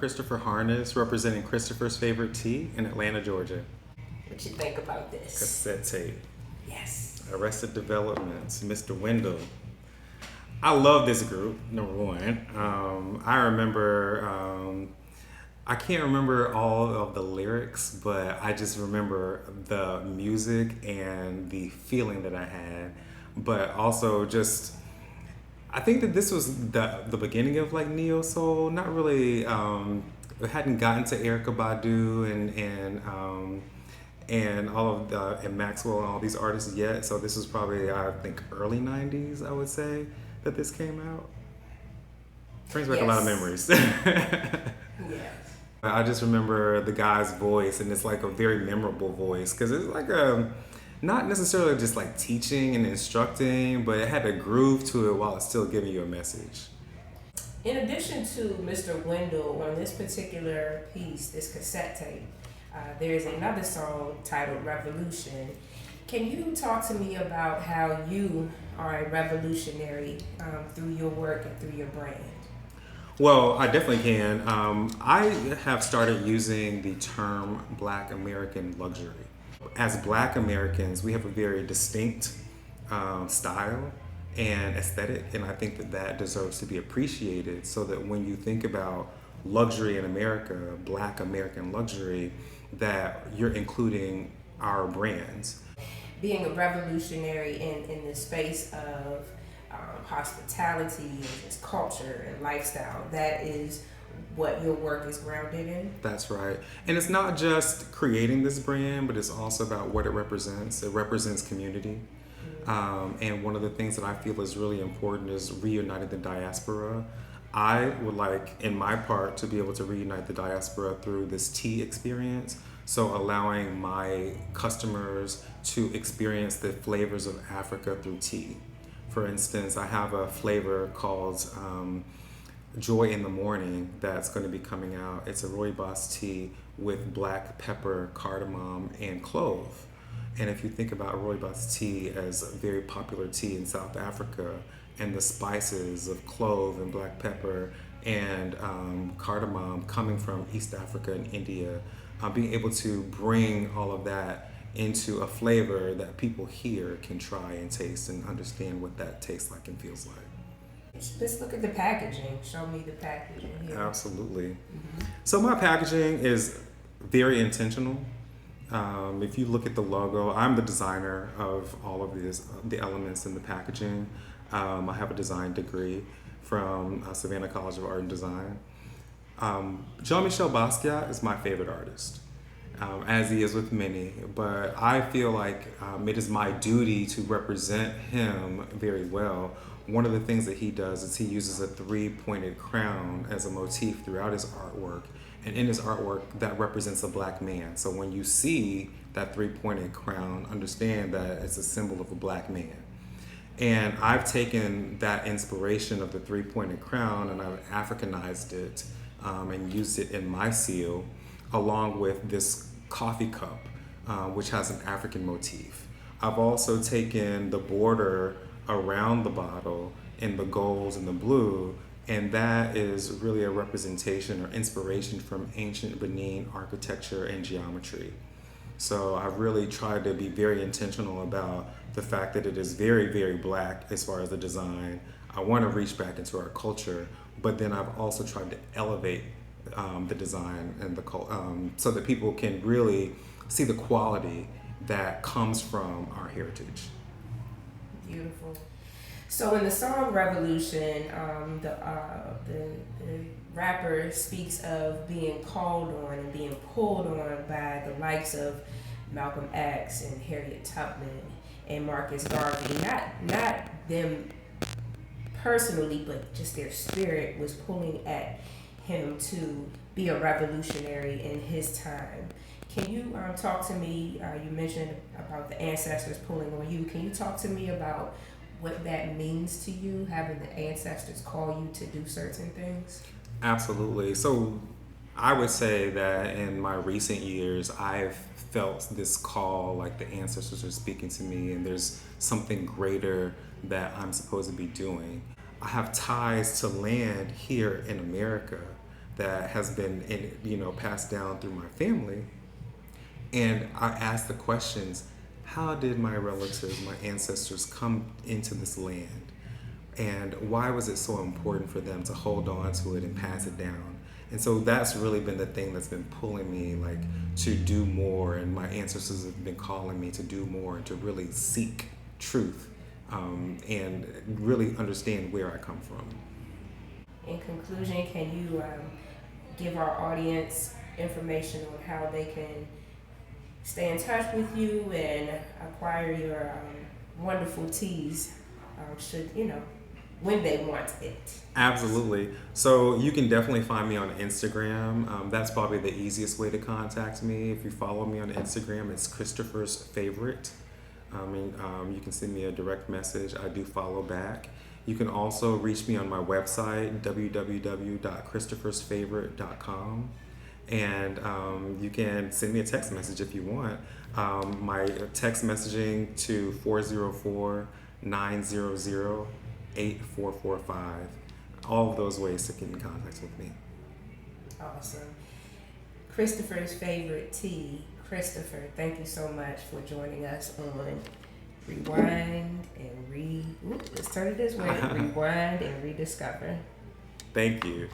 Christopher Harness, representing Christopher's Favorite Tea in Atlanta, Georgia. What you think about this? Cassette tape. Yes. Arrested Development's Mr. Wendal. I love this group, number one. I remember, I can't remember all of the lyrics, but I just remember the music and the feeling that I had. But also just, I think that this was the beginning of like neo soul. Not really. It hadn't gotten to Erykah Badu and all of the and Maxwell and all these artists yet. So this was probably, I think, early '90s. I would say that this came out. Brings back a lot of memories. Yes. I just remember the guy's voice, and it's like a very memorable voice because it's like not necessarily just like teaching and instructing, but it had a groove to it while it's still giving you a message. In addition to Mr. Wendal, on this particular piece, this cassette tape, there is another song titled Revolution. Can you talk to me about how you are a revolutionary through your work and through your brand? Well, I definitely can. I have started using the term Black American luxury. As Black Americans, we have a very distinct style and aesthetic, and I think that that deserves to be appreciated so that when you think about luxury in America, Black American luxury, that you're including our brands. Being a revolutionary in the space of hospitality and just culture and lifestyle, that is what your work is grounded in? That's right. And it's not just creating this brand, but it's also about what it represents. It represents community. And one of the things that I feel is really important is reuniting the diaspora. I would like, in my part, to be able to reunite the diaspora through this tea experience. So allowing my customers to experience the flavors of Africa through tea. For instance, I have a flavor called Joy in the Morning that's going to be coming out. It's a rooibos tea with black pepper, cardamom, and clove. And if you think about rooibos tea as a very popular tea in South Africa, and the spices of clove and black pepper and cardamom coming from East Africa and India, being able to bring all of that into a flavor that people here can try and taste and understand what that tastes like and feels like. Let's look at the packaging. Show me the packaging here. Absolutely. So my packaging is very intentional. If you look at the logo, I'm the designer of all of the elements in the packaging. I have a design degree from Savannah College of Art and Design. Jean-Michel Basquiat is my favorite artist, as he is with many, but I feel like it is my duty to represent him very well. One of the things that he does is he uses a three-pointed crown as a motif throughout his artwork, and in his artwork that represents a black man. So when you see that three-pointed crown, understand that it's a symbol of a black man. And I've taken that inspiration of the three-pointed crown and I've Africanized it and used it in my seal, along with this coffee cup, which has an African motif. I've also taken the border around the bottle in the golds and the blue, and that is really a representation or inspiration from ancient Benin architecture and geometry. So I've really tried to be very intentional about the fact that it is very, very black as far as the design. I want to reach back into our culture, but then I've also tried to elevate the design and the so that people can really see the quality that comes from our heritage. Beautiful. So in the song Revolution, the rapper speaks of being called on and being pulled on by the likes of Malcolm X and Harriet Tubman and Marcus Garvey. Not them personally, but just their spirit was pulling at him to be a revolutionary in his time. Can you talk to me, you mentioned about the ancestors pulling on you. Can you talk to me about what that means to you, having the ancestors call you to do certain things? Absolutely. So I would say that in my recent years, I've felt this call, like the ancestors are speaking to me and there's something greater that I'm supposed to be doing. I have ties to land here in America that has been passed down through my family. And I asked the questions, how did my relatives, my ancestors come into this land? And why was it so important for them to hold on to it and pass it down? And so that's really been the thing that's been pulling me, like, to do more. And my ancestors have been calling me to do more and to really seek truth, and really understand where I come from. In conclusion, can you give our audience information on how they can stay in touch with you and acquire your wonderful teas, when they want it? Absolutely. So you can definitely find me on Instagram. That's probably the easiest way to contact me. If you follow me on Instagram, it's Christopher's Favorite. You can send me a direct message. I do follow back. You can also reach me on my website, www.christophersfavorite.com. And you can send me a text message if you want. My text messaging to 404-900-8445. All of those ways to get in contact with me. Awesome. Christopher's Favorite Tea. Christopher, thank you so much for joining us on Rewind and let's turn it this way. Rewind and Rediscover. Thank you.